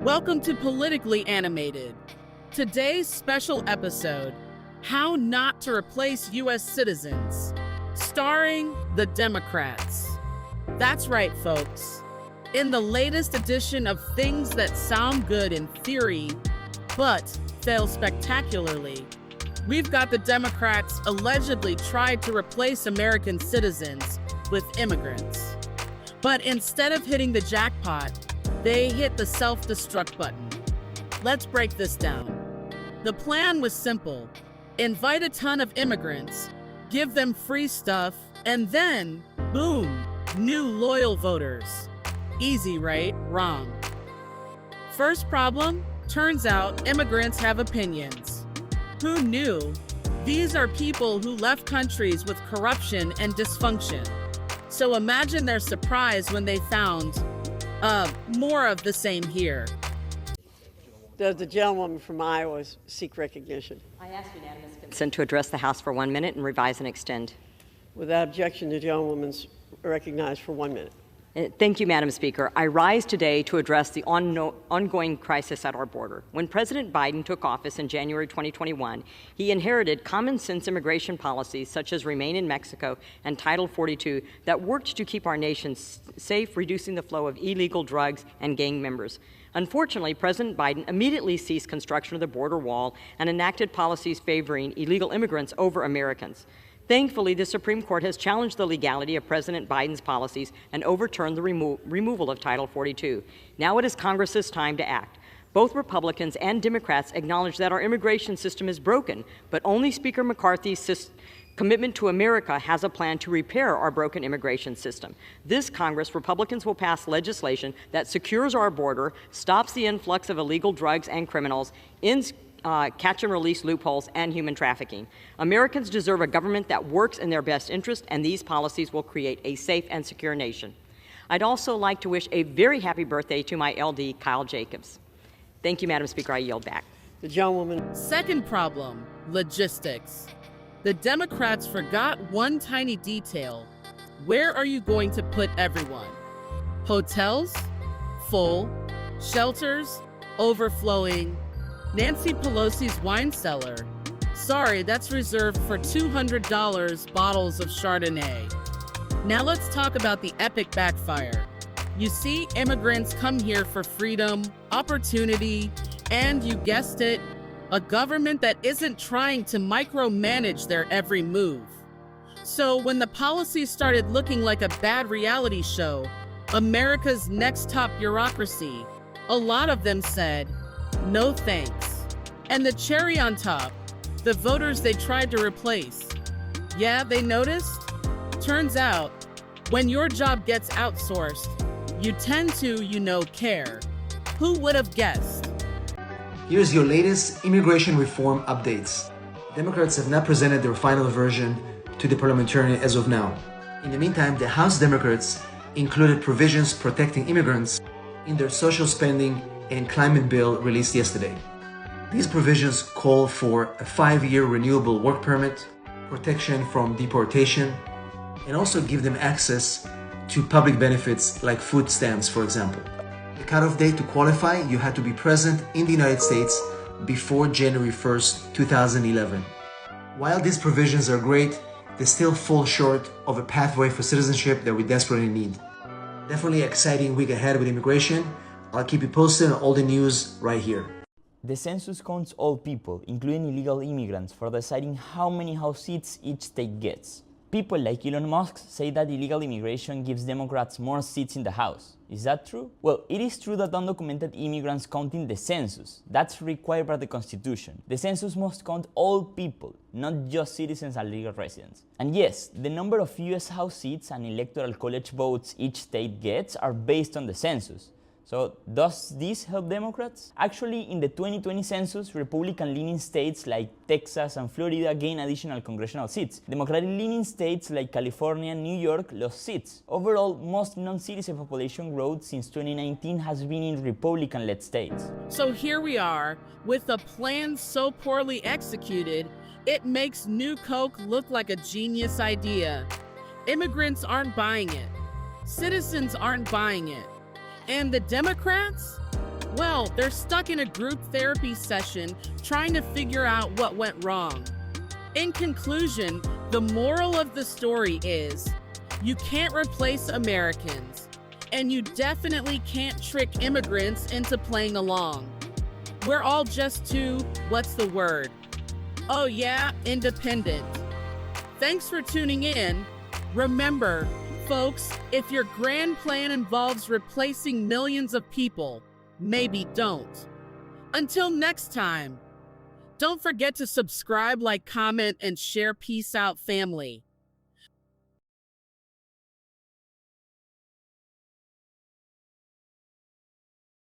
Welcome to Politically Animated. Today's special episode, How Not to Replace U.S. Citizens, starring the Democrats. That's right, folks. In the latest edition of things that sound good in theory, but fail spectacularly, we've got the Democrats allegedly tried to replace American citizens with immigrants. But instead of hitting the jackpot, they hit the self-destruct button. Let's break this down. The plan was simple. Invite a ton of immigrants, give them free stuff, and then, boom, new loyal voters. Easy, right? Wrong. First problem, turns out immigrants have opinions. Who knew? These are people who left countries with corruption and dysfunction. So imagine their surprise when they found more of the same here. Does the gentlewoman from Iowa seek recognition? I ask unanimous consent to address the House for 1 minute and revise and extend. Without objection, the gentlewoman's recognized for 1 minute. Thank you, Madam Speaker. I rise today to address the ongoing crisis at our border. When President Biden took office in January 2021, he inherited common-sense immigration policies such as Remain in Mexico and Title 42 that worked to keep our nation safe, reducing the flow of illegal drugs and gang members. Unfortunately, President Biden immediately ceased construction of the border wall and enacted policies favoring illegal immigrants over Americans. Thankfully, the Supreme Court has challenged the legality of President Biden's policies and overturned the removal of Title 42. Now it is Congress's time to act. Both Republicans and Democrats acknowledge that our immigration system is broken, but only Speaker McCarthy's commitment to America has a plan to repair our broken immigration system. This Congress, Republicans will pass legislation that secures our border, stops the influx of illegal drugs and criminals, ends catch and release loopholes, and human trafficking. Americans deserve a government that works in their best interest, and these policies will create a safe and secure nation. I'd also like to wish a very happy birthday to my LD, Kyle Jacobs. Thank you, Madam Speaker. I yield back. The gentlewoman. Second problem, logistics. The Democrats forgot one tiny detail. Where are you going to put everyone? Hotels? Full. Shelters? Overflowing. Nancy Pelosi's wine cellar. Sorry, that's reserved for $200 bottles of Chardonnay. Now let's talk about the epic backfire. You see, immigrants come here for freedom, opportunity, and you guessed it, a government that isn't trying to micromanage their every move. So when the policies started looking like a bad reality show, America's next top bureaucracy, a lot of them said, no thanks. And the cherry on top, the voters they tried to replace. Yeah, they noticed? Turns out, when your job gets outsourced, you tend to, care. Who would have guessed? Here's your latest immigration reform updates. Democrats have not presented their final version to the parliamentarian as of now. In the meantime, the House Democrats included provisions protecting immigrants in their social spending and climate bill released yesterday. These provisions call for a 5-year renewable work permit, protection from deportation, and also give them access to public benefits like food stamps, for example. The cutoff date to qualify, you had to be present in the United States before January 1st, 2011. While these provisions are great, they still fall short of a pathway for citizenship that we desperately need. Definitely an exciting week ahead with immigration. I'll keep you posted on all the news right here. The census counts all people, including illegal immigrants, for deciding how many House seats each state gets. People like Elon Musk say that illegal immigration gives Democrats more seats in the House. Is that true? Well, it is true that undocumented immigrants count in the census. That's required by the Constitution. The census must count all people, not just citizens and legal residents. And yes, the number of US House seats and electoral college votes each state gets are based on the census. So does this help Democrats? Actually, in the 2020 census, Republican-leaning states like Texas and Florida gained additional congressional seats. Democratic-leaning states like California and New York lost seats. Overall, most non-citizen population growth since 2019 has been in Republican-led states. So here we are, with a plan so poorly executed, it makes New Coke look like a genius idea. Immigrants aren't buying it. Citizens aren't buying it. And the Democrats? Well, they're stuck in a group therapy session trying to figure out what went wrong. In conclusion, the moral of the story is you can't replace Americans, and you definitely can't trick immigrants into playing along. We're all just too, what's the word? Oh yeah, independent. Thanks for tuning in. Remember, folks, if your grand plan involves replacing millions of people, maybe don't. Until next time, don't forget to subscribe, like, comment, and share. Peace out, family.